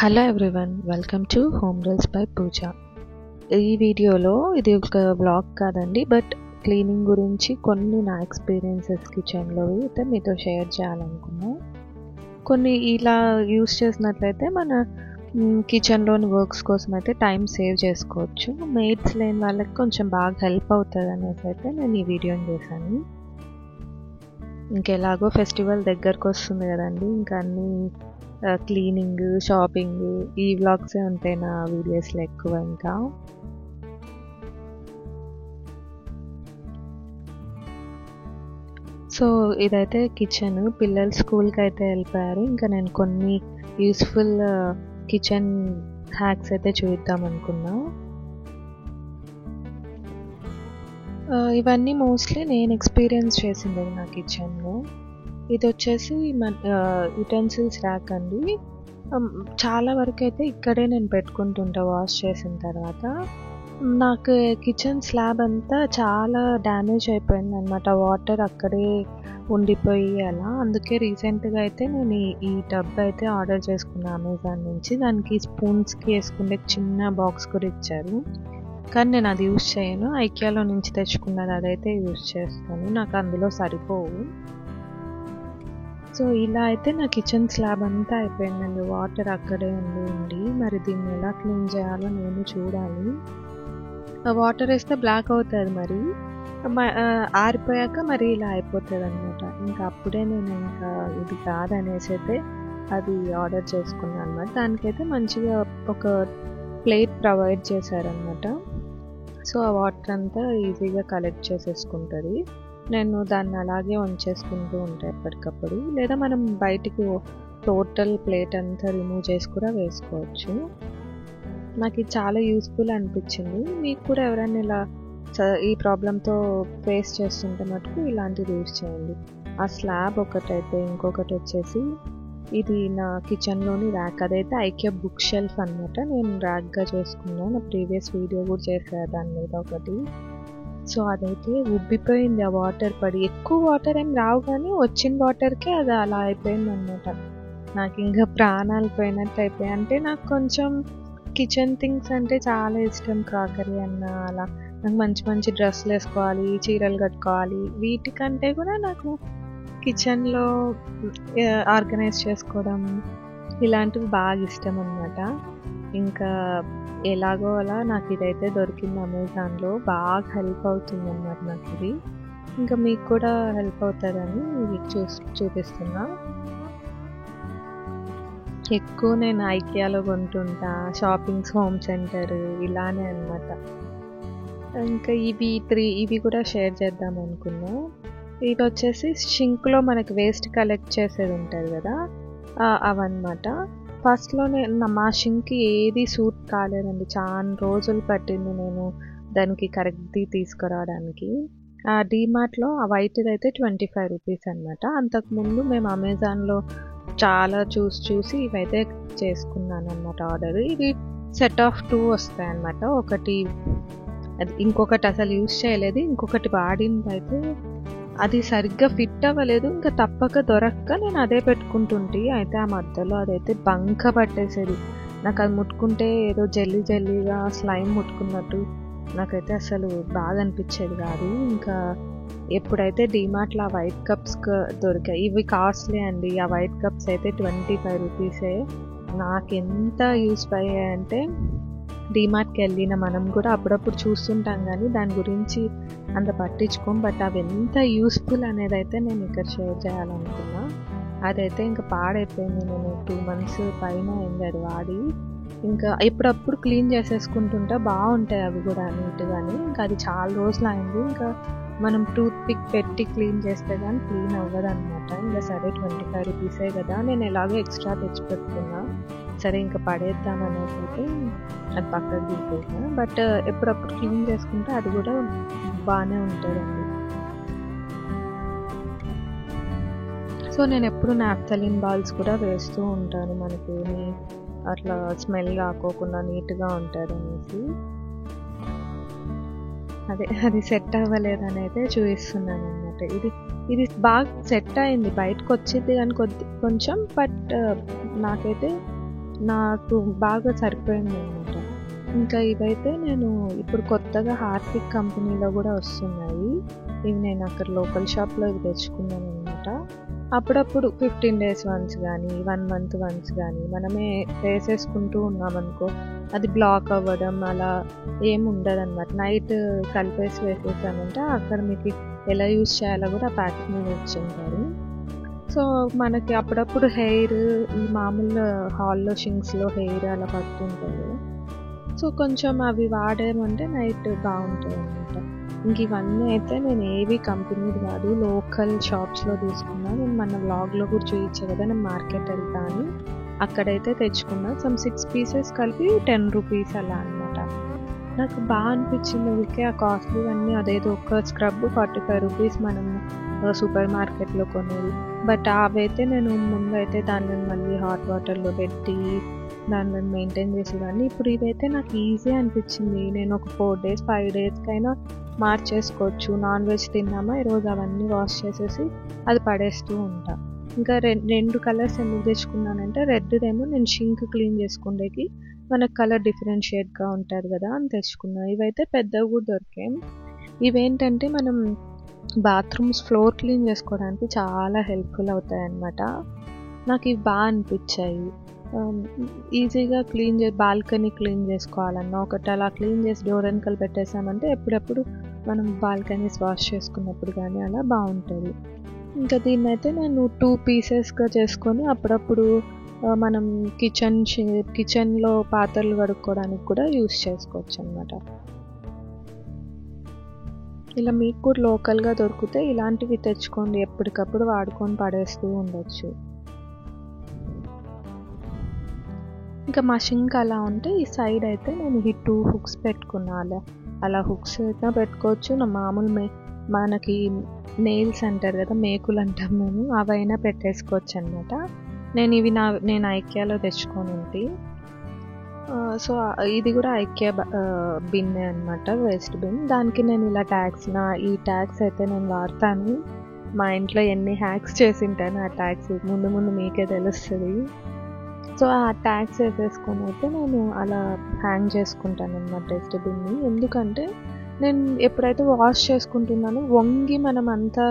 Hello everyone, welcome to home rules by Pooja. ఈ వీడియోలో ఇది ఒక వ్లాగ్ కాదండి, బట్ క్లీనింగ్ గురించి కొన్ని నా ఎక్స్పీరియన్సెస్ కిచెన్లో అయితే మీతో షేర్ చేయాలనుకున్నా. కొన్ని ఇలా యూస్ చేసినట్లయితే మన కిచెన్లోని వర్క్స్ కోసం అయితే టైం సేవ్ చేసుకోవచ్చు. మెయిడ్స్ లేని వాళ్ళకి కొంచెం బాగా హెల్ప్ అవుతుంది అనేసి అయితే నేను ఈ వీడియోని చేశాను. ఇంకెలాగో ఫెస్టివల్ దగ్గరకు వస్తుంది కదండి, ఇంకా అన్నీ క్లీనింగ్, షాపింగ్, ఈ వ్లాగ్సే ఉంటాయి నా వీడియోస్లో ఎక్కువ. ఇంకా సో ఇదైతే కిచెన్. పిల్లలు స్కూల్కి అయితే వెళ్ళిపోయారు. ఇంకా నేను కొన్ని యూస్ఫుల్ కిచెన్ హ్యాక్స్ అయితే చూద్దాం అనుకున్నా. ఇవన్నీ మోస్ట్లీ నేను ఎక్స్పీరియన్స్ చేసింది నా కిచెన్లో. ఇది వచ్చేసి యుటెన్సిల్స్ ర్యాక్ అండి. చాలా వరకు అయితే ఇక్కడే నేను పెట్టుకుంటుంటా వాష్ చేసిన తర్వాత. నాకు కిచెన్ స్లాబ్ అంతా చాలా డ్యామేజ్ అయిపోయింది అనమాట, వాటర్ అక్కడే ఉండిపోయి అలా. అందుకే రీసెంట్గా అయితే నేను ఈ టబ్ అయితే ఆర్డర్ చేసుకున్నాను అమెజాన్ నుంచి. దానికి స్పూన్స్కి వేసుకునే చిన్న బాక్స్ కూడా ఇచ్చారు, కానీ నేను అది యూజ్ చేయను. ఐకియాలో నుంచి తెచ్చుకున్నది అదైతే యూజ్ చేస్తాను, నాకు అందులో సరిపోవు. సో ఇలా అయితే నా కిచెన్ స్లాబ్ అంతా అయిపోయిందండి, వాటర్ అక్కడే ఉండి. మరి దీన్ని ఎలా క్లీన్ చేయాలో నేను చూడాలి. వాటర్ వేస్తే బ్లాక్ అవుతుంది, మరి ఆరిపోయాక మరి ఇలా అయిపోతుంది అనమాట. ఇంకా అప్పుడే నేను ఇంకా ఇది కాదనేసి అయితే అది ఆర్డర్ చేసుకున్నాను అనమాట. దానికైతే మంచిగా ఒక ప్లేట్ ప్రొవైడ్ చేశారనమాట. సో ఆ వాటర్ అంతా ఈజీగా కలెక్ట్ చేసేసుకుంటుంది. నేను దాన్ని అలాగే ఉంచేసుకుంటూ ఉంటాను ఎప్పటికప్పుడు, లేదా మనం బయటికి టోటల్ ప్లేట్ అంతా రిమూవ్ చేసి కూడా వేసుకోవచ్చు. నాకు ఇది చాలా యూస్ఫుల్ అనిపించింది. మీకు కూడా ఎవరైనా ఇలా ఈ ప్రాబ్లంతో ఫేస్ చేస్తుంటే మటుకు ఇలాంటిది యూజ్ చేయండి. ఆ స్లాబ్ ఒకటైతే, ఇంకొకటి వచ్చేసి ఇది నా కిచెన్లోని ర్యాక్. అదైతే ఐకియా బుక్ షెల్ఫ్ అనమాట. నేను ర్యాక్గా చేసుకున్నాను, నా ప్రీవియస్ వీడియో కూడా చేశాను దాని మీద ఒకటి. సో అదైతే ఉబ్బిపోయింది ఆ వాటర్ పడి. ఎక్కువ వాటర్ ఏం రావు, కానీ వచ్చిన వాటర్కే అది అలా అయిపోయింది అనమాట. నాకు ఇంకా ప్రాణాలు పోయినట్టు అయిపోయాయి. అంటే నాకు కొంచెం కిచెన్ థింగ్స్ అంటే చాలా ఇష్టం, క్రాకరీ అన్న అలా. నాకు మంచి మంచి డ్రెస్సులు వేసుకోవాలి, చీరలు కట్టుకోవాలి. వీటికంటే కూడా నాకు కిచెన్లో ఆర్గనైజ్ చేసుకోవడం ఇలాంటివి బాగా ఇష్టం అనమాట. ఇంకా ఎలాగో అలా నాకు ఇదైతే దొరికింది అమెజాన్లో, బాగా హెల్ప్ అవుతుంది అన్నమాట నాకు ఇది. ఇంకా మీకు కూడా హెల్ప్ అవుతుందని మీకు చూపిస్తున్నా. ఎక్కువ నేను ఐకియాలో కొంటుంటా, షాపింగ్స్, హోమ్ సెంటర్ ఇలానే అనమాట. ఇంకా ఇవి కూడా షేర్ చేద్దాం అనుకున్నా. ఇది వచ్చేసి షింక్లో మనకి వేస్ట్ కలెక్ట్ చేసేది ఉంటుంది కదా, అవన్నమాట. ఫస్ట్లోనే మా షింక్కి ఏది సూట్ కాలేదండి, చాలా రోజులు పట్టింది నేను దానికి కరెక్ట్ది తీసుకురావడానికి. డీమార్ట్లో ఆ వైట్ది అయితే 25 రూపీస్ అనమాట. అంతకుముందు మేము అమెజాన్లో చాలా చూసి ఇవైతే చేసుకున్నాను అనమాట ఆర్డర్. ఇవి సెట్ ఆఫ్ 2 వస్తాయి అనమాట. ఒకటి అది, ఇంకొకటి అసలు యూజ్ చేయలేదు, ఇంకొకటి వాడింది అయితే అది సరిగ్గా ఫిట్ అవ్వలేదు. ఇంకా తప్పక దొరక్క నేను అదే పెట్టుకుంటుంటే అయితే ఆ మధ్యలో అదైతే బంక పట్టేసేది. నాకు అది ముట్టుకుంటే ఏదో జెల్లీగా స్లైమ్ ముట్టుకున్నట్టు నాకైతే అసలు బాగా అనిపించేది కాదు. ఇంకా ఎప్పుడైతే డీమార్ట్లో ఆ వైట్ కప్స్ దొరికాయి, ఇవి కాస్ట్లీ అండి. ఆ వైట్ కప్స్ అయితే 25 రూపీసే. నాకు ఎంత యూస్ అయ్యాయంటే, డీమార్ట్కి వెళ్ళిన మనం కూడా అప్పుడప్పుడు చూస్తుంటాం కానీ దాని గురించి అంత పట్టించుకోం, బట్ అవి ఎంత యూస్ఫుల్ అనేది అయితే నేను ఇక్కడ షేర్ చేయాలనుకున్నా. అదైతే ఇంకా పాడైపోయింది. నేను 2 months పైన అయింది అది వాడి. ఇంకా ఎప్పుడప్పుడు క్లీన్ చేసేసుకుంటుంటే బాగుంటాయి అవి కూడా నీట్గానే. ఇంకా అది చాలా రోజులు అయింది. ఇంకా మనం టూత్ పిక్ పెట్టి క్లీన్ చేస్తే కానీ క్లీన్ అవ్వదు అనమాట. ఇంకా సరే 25 రూపీసే కదా, నేను ఎలాగో ఎక్స్ట్రా తెచ్చిపెట్టుకున్నా, సరే ఇంకా పడేద్దాం అనేసి అయితే అది పక్కకు దిగిపోయినా. బట్ ఎప్పుడప్పుడు క్లీన్ చేసుకుంటే అది కూడా బాగానే ఉంటుందండి. సో నేను ఎప్పుడు నాప్థలిన్ బాల్స్ కూడా వేస్తూ ఉంటాను, మనకి అట్లా స్మెల్ రాకోకుండా నీట్గా ఉంటుంది అనేసి. అది సెట్ అవ్వలేదని అయితే చూపిస్తున్నాను అనమాట. ఇది బాగా సెట్ అయింది, బయటకు వచ్చింది కానీ కొంచెం, బట్ నాకైతే నాకు బాగా సరిపోయిందనమాట. ఇంకా ఇవైతే నేను ఇప్పుడు కొత్తగా హార్పిక్ కంపెనీలో కూడా వస్తున్నాయి. ఇవి నేను అక్కడ లోకల్ షాప్లో ఇవి తెచ్చుకున్నానమాట. అప్పుడప్పుడు 15 days వన్స్ కానీ 1 month వన్స్ కానీ మనమే వేసేసుకుంటూ ఉన్నామనుకో అది బ్లాక్ అవ్వడం అలా ఏమి ఉండదన్నమాట. నైట్ కలిపేసి వేసేసామంటే అక్కడ మీకు ఎలా యూజ్ చేయాలో కూడా ఆ ప్యాకెట్ మీద ఇచ్చింటారు. సో మనకి అప్పుడప్పుడు హెయిర్ ఈ మామూలు హాల్లో షింక్స్లో హెయిర్ అలా పడుతుంటుంది. సో కొంచెం అవి వాడామంటే నైట్ బాగుంటుంది అనమాట. ఇంక ఇవన్నీ అయితే నేను ఏవి కంపెనీది కాదు, లోకల్ షాప్స్లో తీసుకున్నా. నేను మన వ్లాగ్లో కూడా చూపించే కదా, నేను మార్కెట్ వెళ్తాను అక్కడైతే తెచ్చుకున్నా. సమ్ 6 pieces కలిపి 10 rupees అలా అనమాట. నాకు బాగా అనిపించింది. ఊరికే ఆ కాస్ట్లీ అన్నీ అదేదో ఒక స్క్రబ్ 45 rupees మనం సూపర్ మార్కెట్లో కొనేది. బట్ అవైతే నేను ముందు అయితే దాన్ని మళ్ళీ హాట్ వాటర్లో పెట్టి దాన్ని మెయింటైన్ చేసేదాన్ని. ఇప్పుడు ఇదైతే నాకు ఈజీ అనిపించింది. నేను ఒక 4 days 5 daysకైనా మార్చేసుకోవచ్చు. నాన్ వెజ్ తిన్నామా ఈరోజు అవన్నీ వాష్ చేసేసి అది పడేస్తూ ఉంటా. ఇంకా 2 కలర్స్ ఎందుకు తెచ్చుకున్నానంటే రెడ్దేమో నేను షింక్ క్లీన్ చేసుకునేకి మనకు కలర్ డిఫరెన్షియేట్గా ఉంటుంది కదా అని తెచ్చుకున్నాను. ఇవైతే పెద్దవి కూడా దొరికాయి. ఇవేంటంటే మనం బాత్రూమ్స్ ఫ్లోర్ క్లీన్ చేసుకోవడానికి చాలా హెల్ప్ఫుల్ అవుతాయి అన్నమాట. నాకు ఇవి బాగా అనిపించాయి. ఈజీగా బాల్కనీ క్లీన్ చేసుకోవాలన్నా ఒకటి అలా క్లీన్ చేసి డోర్ వెనకాల పెట్టేసామంటే ఎప్పుడెప్పుడు మనం బాల్కనీస్ వాష్ చేసుకున్నప్పుడు కానీ అలా బాగుంటుంది. ఇంకా దీన్ని అయితే నేను 2 piecesగా చేసుకొని అప్పుడప్పుడు మనం కిచెన్లో పాత్రలు కడుక్కోవడానికి కూడా యూస్ చేసుకోవచ్చు అన్నమాట. ఇలా మీకు కూడా లోకల్గా దొరికితే ఇలాంటివి తెచ్చుకోండి, ఎప్పటికప్పుడు వాడుకొని పడేస్తూ ఉండొచ్చు. ఇంకా మా షింక్ అలా ఉంటే ఈ సైడ్ అయితే నేను ఈ 2 hooks పెట్టుకున్నా. అలా హుక్స్ అయితే పెట్టుకోవచ్చు. నా మామూలు మనకి నెయిల్స్ అంటారు కదా, మేకులు అంటాం మేము, అవైనా పెట్టేసుకోవచ్చు అనమాట. నేను ఐకియాలో తెచ్చుకొని సో ఇది కూడా ఐకియా బిన్నే అనమాట, వేస్ట్ బిన్. దానికి నేను ఇలా ఈ ట్యాగ్స్ అయితే నేను వాడతాను. మా ఇంట్లో ఎన్ని హ్యాక్స్ చేసింటాను ఆ ట్యాగ్స్ ముందు మీకే తెలుస్తుంది. సో ఆ ట్యాగ్స్ వేసేసుకొని అయితే నేను అలా హ్యాంగ్ చేసుకుంటాను అన్నమాట డస్ట్బిన్ని. ఎందుకంటే నేను ఎప్పుడైతే వాష్ చేసుకుంటున్నానో వంగి మనం అంతా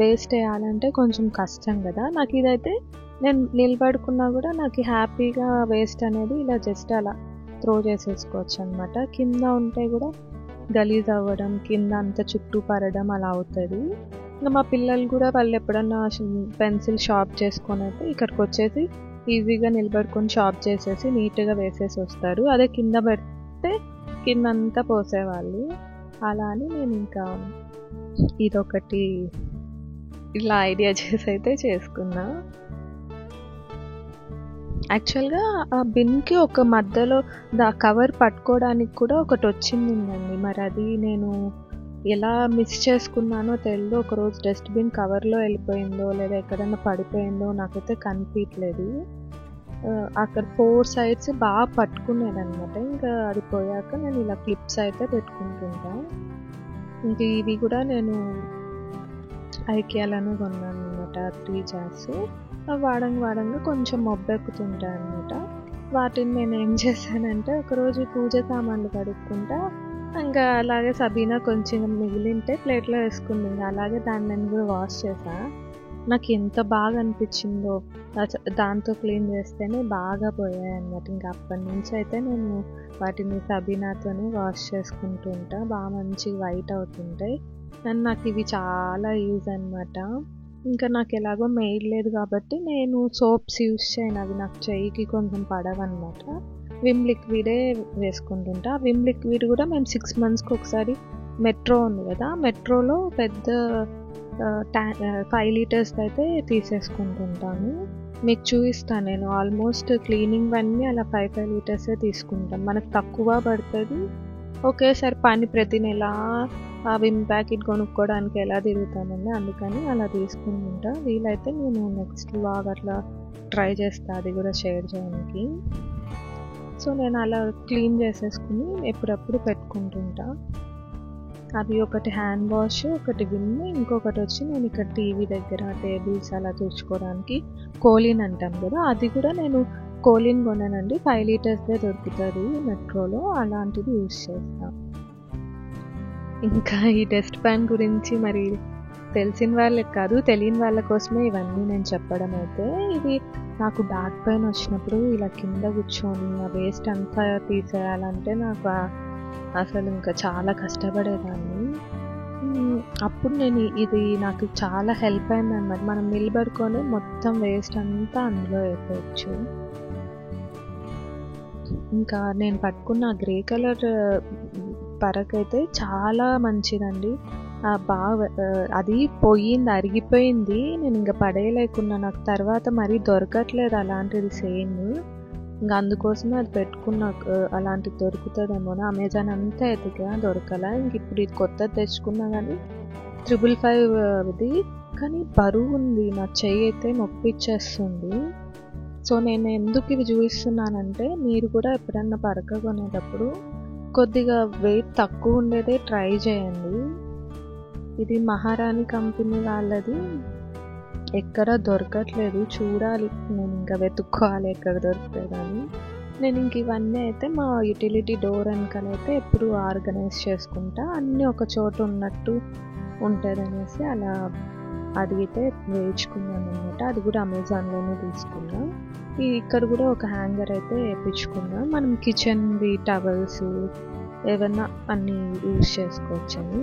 వేస్ట్ వేయాలంటే కొంచెం కష్టం కదా. నాకు ఇదైతే నేను నిలబడుకున్నా కూడా నాకు హ్యాపీగా వేస్ట్ అనేది ఇలా జస్ట్ అలా త్రో చేసేసుకోవచ్చు అనమాట. కింద ఉంటే కూడా గలీజ్ అవ్వడం, కింద అంతా చుట్టూ పడడం అలా అవుతుంది. ఇంకా మా పిల్లలు కూడా వాళ్ళు ఎప్పుడన్నా పెన్సిల్ షార్ప్ చేసుకొని అయితే ఇక్కడికి వచ్చేసి ఈజీగా నిలబడుకొని షార్ప్ చేసేసి నీట్గా వేసేసి వస్తారు. అదే కింద పెడితే కిందంతా పోసేవాళ్ళు. అలా అని నేను ఇంకా ఇదొకటి ఇలా ఐడియా చేసి అయితే చేసుకున్నా. యాక్చువల్గా ఆ బిన్కి ఒక మధ్యలో కవర్ పట్టుకోవడానికి కూడా ఒకటి వచ్చిందండి. మరి అది నేను ఎలా మిస్ చేసుకున్నానో తెలియదు. ఒకరోజు డస్ట్బిన్ కవర్లో వెళ్ళిపోయిందో లేదా ఎక్కడైనా పడిపోయిందో నాకైతే కనిపించలేదు. అక్కడ 4 sides బాగా పట్టుకునేదన్నమాట. ఇంకా అది పోయాక నేను ఇలా క్లిప్స్ అయితే పెట్టుకుంటుంటా. ఇంక ఇవి కూడా నేను ఐకియాలోనే కొన్నాను అనమాట, 3 jars. వాడంగా కొంచెం మొబ్బెక్కుతుంటాయి అనమాట. వాటిని నేను ఏం చేశానంటే ఒకరోజు పూజ సామాన్లు కడుక్కుంటా, ఇంకా అలాగే సబీనా కొంచెం మిగిలింటే ప్లేట్లో వేసుకుంది. అలాగే దాన్ని నేను కూడా వాష్ చేసా. నాకు ఎంత బాగా అనిపించిందో దాంతో క్లీన్ చేస్తేనే బాగా పోయాయి అన్నమాట. ఇంకా అప్పటి నుంచి అయితే నేను వాటిని సబీనాతోనే వాష్ చేసుకుంటూ ఉంటా. బాగా మంచి వైట్ అవుతుంటాయి. అండ్ నాకు ఇవి చాలా యూజ్ అనమాట. ఇంకా నాకు ఎలాగో మెయిల్ లేదు కాబట్టి నేను సోప్స్ యూజ్ చేయను, అవి నాకు చెయ్యికి కొంచెం పడవన్నమాట. విమ్ లిక్విడే వేసుకుంటుంటా. విమ్ లిక్విడ్ కూడా మేము 6 monthsకి ఒకసారి మెట్రో ఉంది కదా, మెట్రోలో పెద్ద 5 liters అయితే తీసేసుకుంటుంటాను. మీకు చూపిస్తాను నేను. ఆల్మోస్ట్ క్లీనింగ్ అన్నీ అలా 5 liters తీసుకుంటాం. మనకు తక్కువ పడుతుంది. ఒకేసారి పని ప్రతి నెల ఆ విమ్ ప్యాకెట్ కొనుక్కోవడానికి ఎలా తిరుగుతానండి, అందుకని అలా తీసుకుంటుంటా. వీలైతే నేను నెక్స్ట్ వ్లాగ్ అట్లా ట్రై చేస్తా అది కూడా షేర్ చేయడానికి. సో నేను అలా క్లీన్ చేసేసుకుని ఎప్పుడప్పుడు పెట్టుకుంటుంటా. అవి ఒకటి హ్యాండ్ వాష్, ఒకటి విమ్, ఇంకొకటి వచ్చి నేను ఇక్కడ టీవీ దగ్గర టేబుల్స్ అలా తుడుచుకోవడానికి కోలిన్ అంటాం కదా, అది కూడా నేను కోలిన్ కొన్నానండి, 5 లీటర్స్దే దొరుకుతుంది మెట్రోలో, అలాంటిది యూజ్ చేస్తాను. ఇంకా ఈ డస్ట్ ప్యాన్ గురించి మరి తెలిసిన వాళ్ళకి కాదు, తెలియని వాళ్ళ కోసమే ఇవన్నీ నేను చెప్పడం. అయితే ఇది నాకు బ్యాక్ పెయిన్ వచ్చినప్పుడు ఇలా కింద కూర్చొని ఆ వేస్ట్ అంతా తీసేయాలంటే నాకు అసలు ఇంకా చాలా కష్టపడేదాన్ని. అప్పుడు నేను ఇది నాకు చాలా హెల్ప్ అయిందన్నమాట. మనం నిలబడుకొని మొత్తం వేస్ట్ అంతా అందులో వేసేయచ్చు. ఇంకా నేను పట్టుకున్న గ్రే కలర్ పరకైతే చాలా మంచిదండి. బాగా అది పోయింది, అరిగిపోయింది. నేను ఇంకా పడేయలేకున్నా. నాకు తర్వాత మరీ దొరకట్లేదు అలాంటిది సేమ్. ఇంకా అందుకోసమే అది పెట్టుకున్నా, అలాంటిది దొరుకుతుందేమో అని. అమెజాన్ అంతా ఎతికా, దొరకలా. ఇంక ఇప్పుడు ఇది కొత్తది తెచ్చుకున్నా కానీ 555ది, కానీ బరువు ఉంది. నా చెయ్యి అయితే నొప్పి ఇచ్చేస్తుంది. సో నేను ఎందుకు ఇవి చూపిస్తున్నానంటే, మీరు కూడా ఎప్పుడన్నా పరక కొనేటప్పుడు కొద్దిగా వెయిట్ తక్కువ ఉండేదే ట్రై చేయండి. ఇది మహారాణి కంపెనీ వాళ్ళది, ఎక్కడ దొరకట్లేదు. చూడాలి, నేను ఇంకా వెతుక్కోవాలి ఎక్కడ దొరుకుతుందని. నేను ఇంక ఇవన్నీ అయితే మా యూటిలిటీ డోర్ వెనకాలైతే ఎప్పుడు ఆర్గనైజ్ చేసుకుంటా, అన్నీ ఒక చోట ఉన్నట్టు ఉంటుంది అనేసి అలా అడిగితే వేయించుకున్నాను అనమాట. అది కూడా అమెజాన్లోనే తీసుకున్నా. ఇక్కడ కూడా ఒక హ్యాంగర్ అయితే వేయించుకున్నా. మనం కిచెన్వి టవల్స్ ఏవన్నా అన్నీ యూజ్ చేసుకోవచ్చని.